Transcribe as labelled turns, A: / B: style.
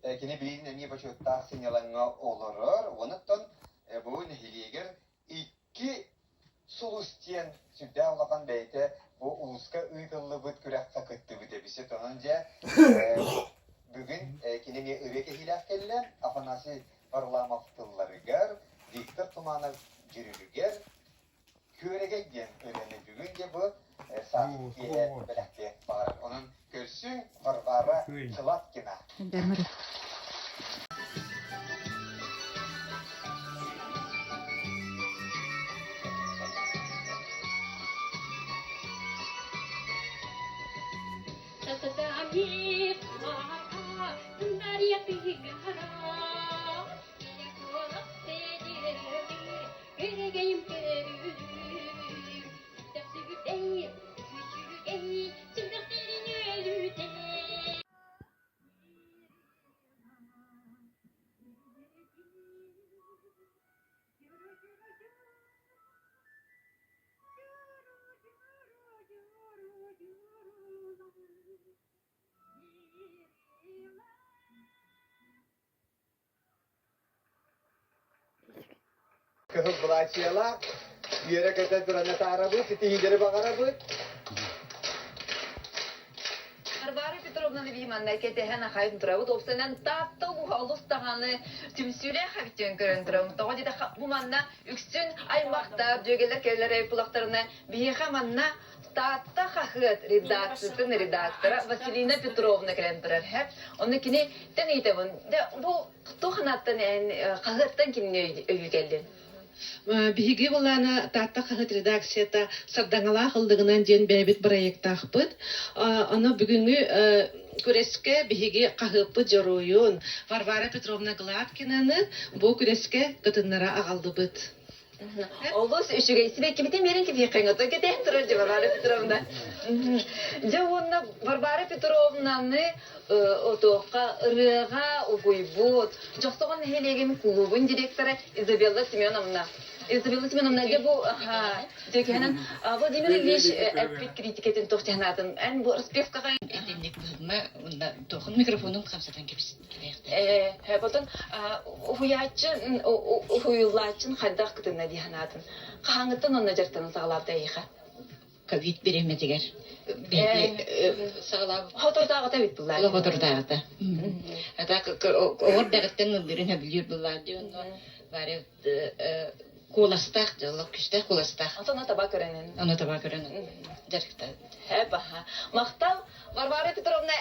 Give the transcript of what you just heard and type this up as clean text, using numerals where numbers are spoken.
A: kini bir nemi başıtta sinyalanma olurur. Ondan bu nehiliger iki sulustiyen sübde olakan beyte bu uluska uygullu bit kürek sakıttı bir de bir şey tonunca bugün kini bir üreke hilaf kelle afanası parlamaktılları gör Viktor Tumanov jürülüger körege gen öğreni bugün bu sahikiye belki var. Onun görsün varvara çılat kina. Kız bırakıyorlar. Yere kadar duranı tarabı, sitihinleri bakarabı.
B: Varvara Petrovna diyeyim anne ki tehena hayır duruyor. Dostenen tatlı bu alustağını tümsüle hafiften göründürüm. Daha da bu manna üksün aymakta dögeler keller kulaklarına bir manna tatlı hahıt redaktora Vasilina Petrovna göründürür hep. Onunkini deneydim. Bu tohnattan hahıttan kimne övgüldün.
C: Биһиги булана татта хахыт редакцията сардаңала хылдыгынан жен бәбит проекттахпыт. Аны бүгүнгү күрескә биһиги кахыппы жоруйун Варвара Петровна Гладкинаны бу күрескә кытыннара агалдыбыт.
B: Олус үшіге ісібек кебетен мерен кебе қиңыты кетен тұрыр же Варвара Петровна. Же онна Варвара Петровнаны отоққа ырыға угуйбут. Жоқтоған хелеген клубын директоры Изабелла Семеновна. Изабелла Семеновна де бұл декенін Владимир Ильич әппет критикетін тоқтянатын. Ән бұл распевкаға
C: Этинник быһыма тоқын микрофонун камсатан кебис.
B: Потом уйулачын хайдақ кытына диханатын. Қаңыттын онна жартын сағалап дайыға.
C: Ковид береметигер.
B: Сағалап. Хотордағы да бит бұлар.
C: Хотордағы да. Ата ор дагыттан берене билер булар дион. Бары коластак, жолок күштә коластак.
B: Антона таба көрәнен.
C: Аны таба көрәнен. Дәркәтә.
B: Мақтал Варвара Петровна